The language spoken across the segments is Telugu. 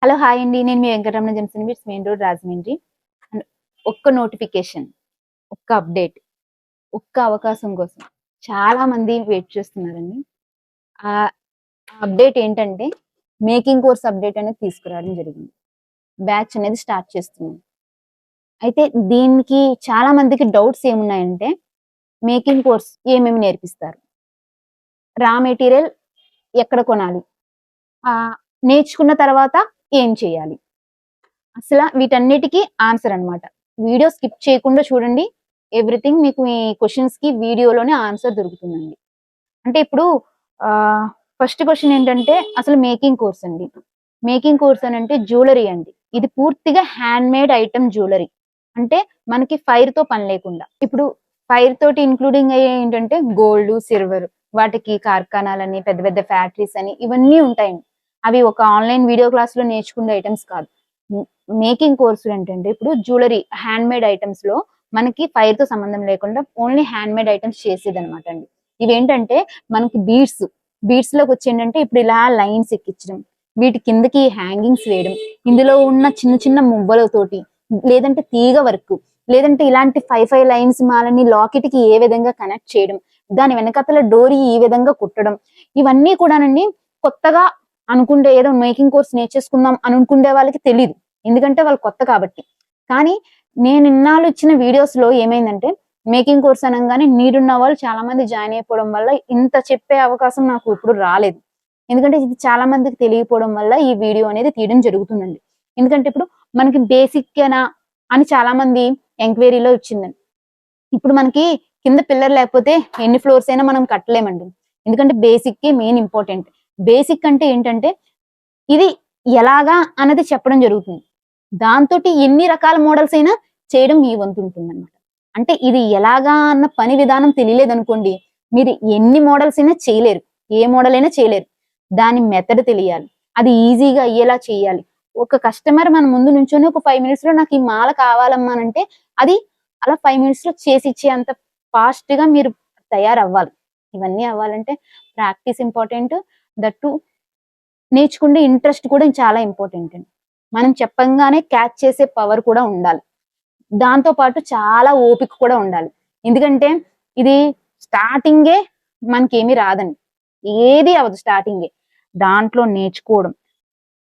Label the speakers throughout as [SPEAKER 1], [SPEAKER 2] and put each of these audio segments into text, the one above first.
[SPEAKER 1] హలో హాయ్ అండి. నేను మీ Venkataramana Jemson bits main road Rajahmundry. And ఒక్క నోటిఫికేషన్, ఒక్క అప్డేట్, ఒక్క అవకాశం కోసం చాలా మంది వెయిట్ చేస్తున్నారండి. ఆ అప్డేట్ ఏంటంటే మేకింగ్ కోర్స్ అప్డేట్ అనేది తీసుకురావడం జరిగింది. బ్యాచ్ అనేది స్టార్ట్ చేస్తున్నాం. అయితే దీనికి చాలా మందికి డౌట్స్ ఏమున్నాయంటే మేకింగ్ కోర్స్ ఏమేమి నేర్పిస్తారు, రా మెటీరియల్ ఎక్కడ కొనాలి, నేర్చుకున్న తర్వాత ఏం చేయాలి, అసలు వీటన్నిటికీ ఆన్సర్ అన్నమాట. వీడియో స్కిప్ చేయకుండా చూడండి. ఎవ్రీథింగ్ మీకు ఈ క్వశ్చన్స్ కి వీడియోలోనే ఆన్సర్ దొరుకుతుందండి. అంటే ఇప్పుడు ఫస్ట్ క్వశ్చన్ ఏంటంటే అసలు మేకింగ్ కోర్స్ అండి. మేకింగ్ కోర్స్ అని అంటే జ్యువెలరీ అండి. ఇది పూర్తిగా హ్యాండ్ మేడ్ ఐటమ్ జ్యువెలరీ. అంటే మనకి ఫైర్ తో పని లేకుండా. ఇప్పుడు ఫైర్ తోటి ఇంక్లూడింగ్ అయ్యే ఏంటంటే గోల్డ్, సిల్వర్, వాటికి కార్ఖానాలని, పెద్ద పెద్ద ఫ్యాక్టరీస్ అని ఇవన్నీ ఉంటాయండి. అవి ఒక ఆన్లైన్ వీడియో క్లాస్ లో నేర్చుకునే ఐటమ్స్ కాదు. మేకింగ్ కోర్సులు ఏంటంటే ఇప్పుడు జ్యువెలరీ హ్యాండ్ మేడ్ ఐటమ్స్ లో మనకి ఫైర్ తో సంబంధం లేకుండా ఓన్లీ హ్యాండ్ మేడ్ ఐటమ్స్ చేసేది అనమాట అండి. ఇవేంటంటే మనకి బీడ్స్ లోకి వచ్చి ఏంటంటే ఇప్పుడు ఇలా లైన్స్ ఎక్కించడం, వీటి కిందకి హ్యాంగింగ్స్ వేయడం, ఇందులో ఉన్న చిన్న చిన్న మువ్వలతోటి, లేదంటే తీగ వర్క్, లేదంటే ఇలాంటి ఫైవ్ లైన్స్ మాలని లాకెట్ కి ఏ విధంగా కనెక్ట్ చేయడం, దాని వెనకతల డోరీ ఈ విధంగా కుట్టడం, ఇవన్నీ కూడానండి కొత్తగా అనుకుంటే ఏదో మేకింగ్ కోర్స్ నేర్చేసుకుందాం అనుకుంటే వాళ్ళకి తెలియదు. ఎందుకంటే వాళ్ళు కొత్త కాబట్టి. కానీ నేను ఇన్నాళ్ళు ఇచ్చిన వీడియోస్ లో ఏమైందంటే మేకింగ్ కోర్స్ అనగానే నీడున్న వాళ్ళు చాలా మంది జాయిన్ అయిపోవడం వల్ల ఇంత చెప్పే అవకాశం నాకు ఇప్పుడు రాలేదు. ఎందుకంటే ఇది చాలా మందికి తెలియకపోవడం వల్ల ఈ వీడియో అనేది తీయడం జరుగుతుందండి. ఎందుకంటే ఇప్పుడు మనకి బేసిక్ అని చాలా మంది ఎంక్వైరీలో ఇచ్చిందండి. ఇప్పుడు మనకి కింద పిల్లర్ లేకపోతే ఎన్ని ఫ్లోర్స్ అయినా మనం కట్టలేమండి. ఎందుకంటే బేసిక్ మెయిన్ ఇంపార్టెంట్. బేసిక్ అంటే ఏంటంటే ఇది ఎలాగా అన్నది చెప్పడం జరుగుతుంది. దాంతో ఎన్ని రకాల మోడల్స్ అయినా చేయడం మీ వంతు ఉంటుంది అనమాట. అంటే ఇది ఎలాగా అన్న పని విధానం తెలియలేదనుకోండి, మీరు ఎన్ని మోడల్స్ అయినా చేయలేరు. ఏ మోడల్ అయినా చేయలేరు. దాని మెథడ్ తెలియాలి. అది ఈజీగా అయ్యేలా చేయాలి. ఒక కస్టమర్ మన ముందు నుంచొని ఒక 5 మినిట్స్ లో నాకు ఈ మాల కావాలమ్మా అంటే అది అలా 5 మినిట్స్ లో చేసి ఇచ్చే అంత ఫాస్ట్ గా మీరు తయారవ్వాలి. ఇవన్నీ అవ్వాలంటే ప్రాక్టీస్ ఇంపార్టెంట్. దట్టు నేర్చుకుంటే ఇంట్రెస్ట్ కూడా చాలా ఇంపార్టెంట్ అండి. మనం చెప్పంగానే క్యాచ్ చేసే పవర్ కూడా ఉండాలి. దాంతో పాటు చాలా ఓపిక కూడా ఉండాలి. ఎందుకంటే ఇది స్టార్టింగే మనకేమీ రాదండి. ఏది అవ్వదు స్టార్టింగే. దాంట్లో నేర్చుకోవడం,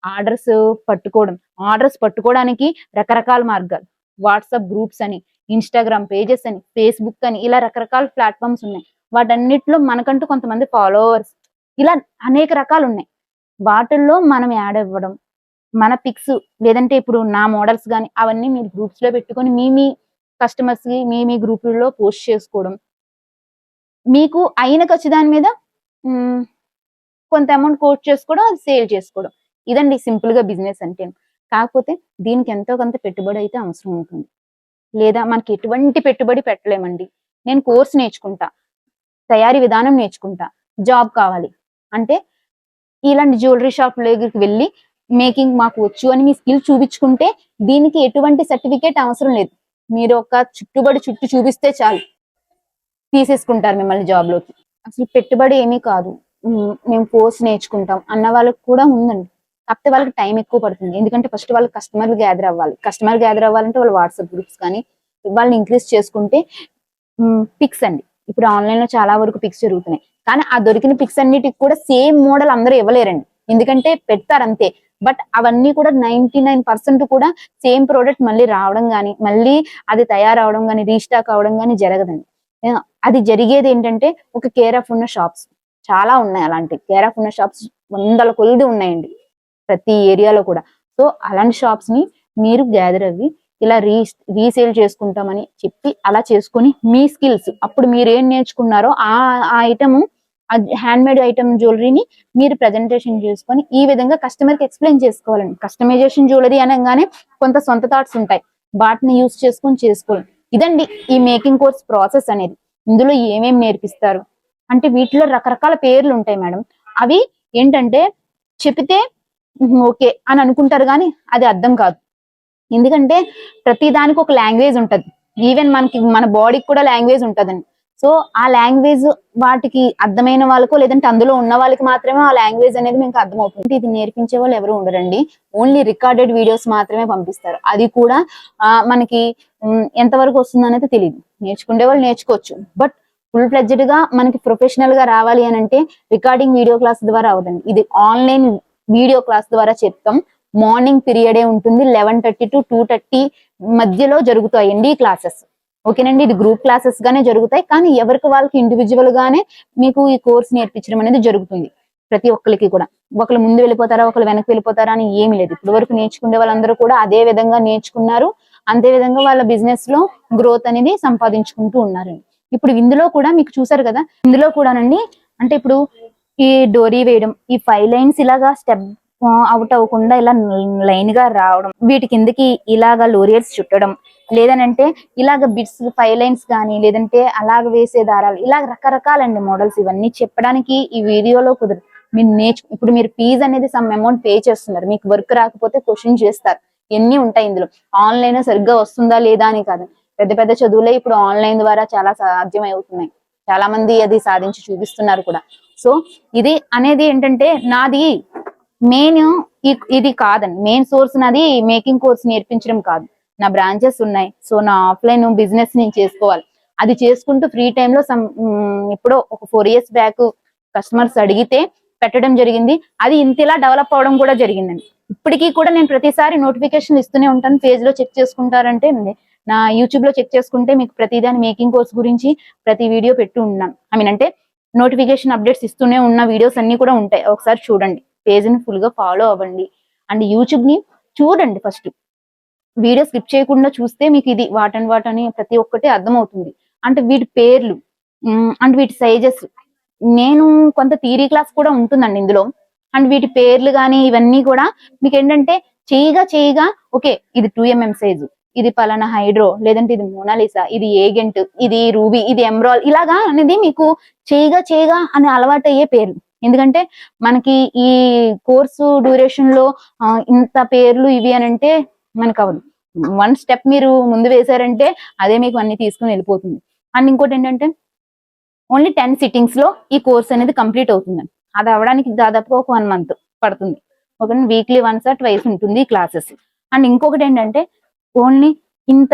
[SPEAKER 1] ఆర్డర్స్ పట్టుకోవడం. ఆర్డర్స్ పట్టుకోవడానికి రకరకాల మార్గాలు. వాట్సాప్ గ్రూప్స్ అని, ఇన్‌స్టాగ్రామ్ పేజెస్ అని, ఫేస్‌బుక్ అని ఇలా రకరకాల ప్లాట్‌ఫార్మ్స్ ఉన్నాయి. వాటన్నిటిలో మనకంటూ కొంతమంది ఫాలోవర్స్ ఇలా అనేక రకాలున్నాయి. వాటిల్లో మనం యాడ్ అవ్వడం, మన పిక్స్ లేదంటే ఇప్పుడు నా మోడల్స్ గాని అవన్నీ మీరు గ్రూప్స్ లో పెట్టుకొని మీ కస్టమర్స్ కి మీ గ్రూపుల్లో పోస్ట్ చేసుకోవడం, మీకు అయిన ఖర్చు దాని మీద కొంత అమౌంట్ కోట్ చేసుకోవడం, అది సేల్ చేసుకోవడం. ఇదండి సింపుల్ గా బిజినెస్ అంటే. కాకపోతే దీనికి ఎంతో కొంత పెట్టుబడి అయితే అవసరం ఉంటుంది. లేదా మనకి ఎటువంటి పెట్టుబడి పెట్టలేమండి. నేను కోర్స్ నేర్చుకుంటా, తయారీ విధానం నేర్చుకుంటా, జాబ్ కావాలి అంటే ఇలాంటి జ్యువెలరీ షాప్ దగ్గరికి వెళ్ళి మేకింగ్ మాకు వచ్చు అని మీ స్కిల్ చూపించుకుంటే దీనికి ఎటువంటి సర్టిఫికేట్ అవసరం లేదు. మీరు ఒక చుట్టూ చూపిస్తే చాలు, తీసేసుకుంటారు మిమ్మల్ని జాబ్ లోకి. అసలు పెట్టుబడి ఏమీ కాదు. మేము కోర్స్ నేర్చుకుంటాం అన్న వాళ్ళకి కూడా ఉందండి. కాకపోతే వాళ్ళకి టైం ఎక్కువ పడుతుంది. ఎందుకంటే ఫస్ట్ వాళ్ళు కస్టమర్లు గ్యాదర్ అవ్వాలి. కస్టమర్ గ్యాదర్ అవ్వాలంటే వాళ్ళు వాట్సాప్ గ్రూప్స్ కానీ వాళ్ళని ఇంక్రీజ్ చేసుకుంటే పిక్స్ అండి. ఇప్పుడు ఆన్లైన్ లో చాలా వరకు పిక్స్ జరుగుతున్నాయి. కానీ ఆ దొరికిన పిక్స్ అన్నిటికి కూడా సేమ్ మోడల్ అందరూ ఇవ్వలేరండి. ఎందుకంటే పెడతారు అంతే. బట్ అవన్నీ కూడా 99% కూడా సేమ్ ప్రోడక్ట్ మళ్ళీ రావడం గానీ, మళ్ళీ అది తయారవడం గానీ, రీస్టాక్ అవడం గానీ జరగదండి. అది జరిగేది ఏంటంటే ఒక కేర్ ఆఫ్ ఉన్న షాప్స్ చాలా ఉన్నాయి. అలాంటి కేర్ ఆఫ్ ఉన్న షాప్స్ వందల కొలిది ఉన్నాయండి ప్రతి ఏరియాలో కూడా. సో అలాంటి షాప్స్ ని మీరు గ్యాదర్ అవ్వి ఇలా రీసేల్ చేసుకుంటామని చెప్పి అలా చేసుకొని మీ స్కిల్స్ అప్పుడు మీరు ఏం నేర్చుకున్నారో ఆ ఐటమ్ హ్యాండ్ మేడ్ ఐటమ్ జ్యువెలరీని మీరు ప్రజెంటేషన్ చేసుకొని ఈ విధంగా కస్టమర్ కి ఎక్స్ప్లెయిన్ చేసుకోవాలండి. కస్టమైజేషన్ జ్యువెలరీ అనగానే కొంత సొంత థాట్స్ ఉంటాయి. వాటిని యూస్ చేసుకొని చేసుకోవాలి. ఇదండి ఈ మేకింగ్ కోర్స్ ప్రాసెస్ అనేది. ఇందులో ఏమేమి నేర్పిస్తారు అంటే వీటిలో రకరకాల పేర్లు ఉంటాయి మేడం. అవి ఏంటంటే చెప్తే ఓకే అని అనుకుంటారు కానీ అది అర్థం కాదు. ఎందుకంటే ప్రతి దానికి ఒక లాంగ్వేజ్ ఉంటది. ఈవెన్ మనకి మన బాడీకి కూడా లాంగ్వేజ్ ఉంటదండి. సో ఆ లాంగ్వేజ్ వాటికి అర్థమైన వాళ్ళకో లేదంటే అందులో ఉన్న వాళ్ళకి మాత్రమే ఆ లాంగ్వేజ్ అనేది మీకు అర్థమవుతుంది. ఇది నేర్పించే వాళ్ళు ఎవరు ఉండరండి. ఓన్లీ రికార్డెడ్ వీడియోస్ మాత్రమే పంపిస్తారు. అది కూడా మనకి ఎంతవరకు వస్తుంది అనేది తెలియదు. నేర్చుకునే వాళ్ళు నేర్చుకోవచ్చు. బట్ ఫుల్ ఫ్లెడ్జెడ్ గా మనకి ప్రొఫెషనల్ గా రావాలి అని అంటే రికార్డింగ్ వీడియో క్లాస్ ద్వారా అవదండి. ఇది ఆన్లైన్ వీడియో క్లాస్ ద్వారా చెప్తాం. మార్నింగ్ పీరియడే ఉంటుంది. 11:30 to 2:30 మధ్యలో జరుగుతాయండి ఈ క్లాసెస్. ఓకేనండి. ఇది గ్రూప్ క్లాసెస్ గానే జరుగుతాయి. కానీ ఎవరికి వాళ్ళకి ఇండివిజువల్ గానే మీకు ఈ కోర్స్ నేర్పించడం అనేది జరుగుతుంది. ప్రతి ఒక్కరికి కూడా ఒకళ్ళు ముందు వెళ్ళిపోతారా ఒకళ్ళు వెనక్కి వెళ్ళిపోతారా అని ఏమి లేదు. ఇప్పటి వరకు నేర్చుకునే వాళ్ళందరూ కూడా అదే విధంగా నేర్చుకున్నారు. అంతే విధంగా వాళ్ళ బిజినెస్ లో గ్రోత్ అనేది సంపాదించుకుంటూ ఉన్నారండి. ఇప్పుడు ఇందులో కూడా మీకు చూసారు కదా, ఇందులో కూడానండి అంటే ఇప్పుడు ఈ డోరీ వేయడం, ఈ 5 లైన్స్ ఇలాగా స్టెప్ అవుట్ అవ్వకుండా ఇలా లైన్ గా రావడం, వీటి కిందకి ఇలాగా లోరియర్స్ చుట్టడం, లేదనంటే ఇలాగ బిట్స్ 5 లైన్స్ కానీ లేదంటే అలాగ వేసే దారాలు, ఇలా రకరకాలండి మోడల్స్. ఇవన్నీ చెప్పడానికి ఈ వీడియోలో కుదరదు. మీరు ఇప్పుడు మీరు ఫీజు అనేది సమ్ అమౌంట్ పే చేస్తున్నారు. మీకు వర్క్ రాకపోతే క్వశ్చన్ చేస్తారు. ఎన్ని ఉంటాయి ఇందులో. ఆన్లైన్ సరిగ్గా వస్తుందా లేదా అని కాదు. పెద్ద పెద్ద చదువులే ఇప్పుడు ఆన్లైన్ ద్వారా చాలా సాధ్యం అవుతున్నాయి. చాలా మంది అది సాధించి చూపిస్తున్నారు కూడా. సో ఇది అనేది ఏంటంటే నాది మెయిన్ ఇది కాదండి. మెయిన్ సోర్స్ నాది మేకింగ్ కోర్స్ నేర్పించడం కాదు. నా బ్రాంచెస్ ఉన్నాయి. సో నా ఆఫ్లైన్ బిజినెస్ నేను చేసుకోవాలి. అది చేసుకుంటూ ఫ్రీ టైమ్ లో ఎప్పుడో ఒక 4 years బ్యాక్ కస్టమర్స్ అడిగితే పెట్టడం జరిగింది. అది ఇంతలా డెవలప్ అవడం కూడా జరిగిందండి. ఇప్పటికీ కూడా నేను ప్రతిసారి నోటిఫికేషన్ ఇస్తూనే ఉంటాను. పేజ్ లో చెక్ చేసుకుంటారంటే నా యూట్యూబ్ లో చెక్ చేసుకుంటే మీకు ప్రతిదాని మేకింగ్ కోర్స్ గురించి ప్రతి వీడియో పెట్టి ఉన్నాను. అంటే నోటిఫికేషన్ అప్డేట్స్ ఇస్తూనే ఉన్న వీడియోస్ అన్ని కూడా ఉంటాయి. ఒకసారి చూడండి. పేజ్ ని ఫుల్ గా ఫాలో అవ్వండి. అండ్ యూట్యూబ్ ని చూడండి. ఫస్ట్ వీడియో స్కిప్ చేయకుండా చూస్తే మీకు ఇది వాటని ప్రతి ఒక్కటి అర్థమవుతుంది. అంటే వీటి పేర్లు అండ్ వీటి సైజెస్, నేను కొంత థియరీ క్లాస్ కూడా ఉంటుందండి ఇందులో. అండ్ వీటి పేర్లు కానీ ఇవన్నీ కూడా మీకు ఏంటంటే చేయగా ఓకే ఇది 2mm సైజు, ఇది పలానా హైడ్రో, లేదంటే ఇది మోనాలిసా, ఇది ఏగెంట్, ఇది రూబీ, ఇది ఎమ్రాల్, ఇలాగా అనేది మీకు చేయగా అనే అలవాటు అయ్యే పేర్లు. ఎందుకంటే మనకి ఈ కోర్సు డ్యూరేషన్ లో ఇంత పేర్లు ఇవి అని అంటే మనకు అవ్వదు. 1 step మీరు ముందు వేశారంటే అదే మీకు అన్ని తీసుకుని వెళ్ళిపోతుంది. అండ్ ఇంకోటి ఏంటంటే ఓన్లీ 10 sittings లో ఈ కోర్స్ అనేది కంప్లీట్ అవుతుందండి. అది అవ్వడానికి దాదాపుగా ఒక 1 month పడుతుంది. ఒక వీక్లీ 1 or 2 ఉంటుంది క్లాసెస్. అండ్ ఇంకొకటి ఏంటంటే ఓన్లీ ఇంత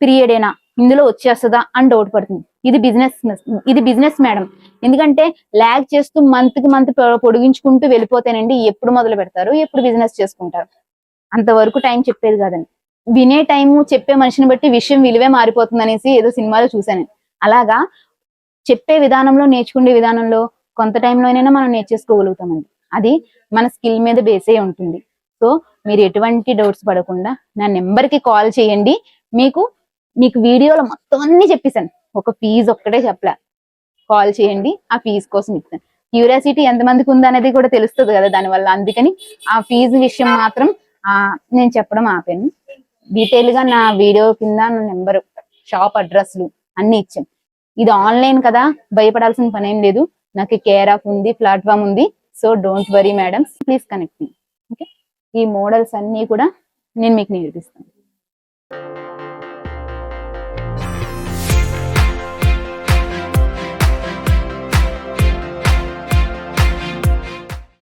[SPEAKER 1] పీరియడేనా ఇందులో వచ్చేస్తుందా అని డౌట్ పడుతుంది. ఇది బిజినెస్ మేడం. ఎందుకంటే ల్యాగ్ చేస్తూ మంత్ కి మంత్ పొడిగించుకుంటూ వెళ్ళిపోతేనండి ఎప్పుడు మొదలు పెడతారు, ఎప్పుడు బిజినెస్ చేసుకుంటారు. అంతవరకు టైం చెప్పేది కాదండి. వినే టైము చెప్పే మనిషిని బట్టి విషయం విలువే మారిపోతుంది అనేసి ఏదో సినిమాలో చూశాను. అలాగా చెప్పే విధానంలో, నేర్చుకునే విధానంలో కొంత టైంలోనైనా మనం నేర్చేసుకోగలుగుతామండి. అది మన స్కిల్ మీద బేసే ఉంటుంది. సో మీరు ఎటువంటి డౌట్స్ పడకుండా నా నెంబర్కి కాల్ చేయండి. మీకు వీడియోలో మొత్తం అన్ని చెప్పేశాను. ఒక ఫీజు ఒక్కటే చెప్పలే. కాల్ చేయండి, ఆ ఫీజు కోసం ఇస్తాను. క్యూరియాసిటీ ఎంతమందికి ఉంది అనేది కూడా తెలుస్తుంది కదా దానివల్ల. అందుకని ఆ ఫీజు విషయం మాత్రం నేను చెప్పడం ఆపాను. డీటెయిల్ గా నా వీడియో కింద నా నెంబర్, షాప్ అడ్రస్లు అన్ని ఇచ్చాను. ఇది ఆన్లైన్ కదా, భయపడాల్సిన పని ఏం లేదు. నాకు కేర్ ఆఫ్ ఉంది, ప్లాట్ఫామ్ ఉంది. So don't worry madams, please connect me. Okay, ఈ మోడల్స్ అన్ని కూడా నేను మీకు నేర్పిస్తాను.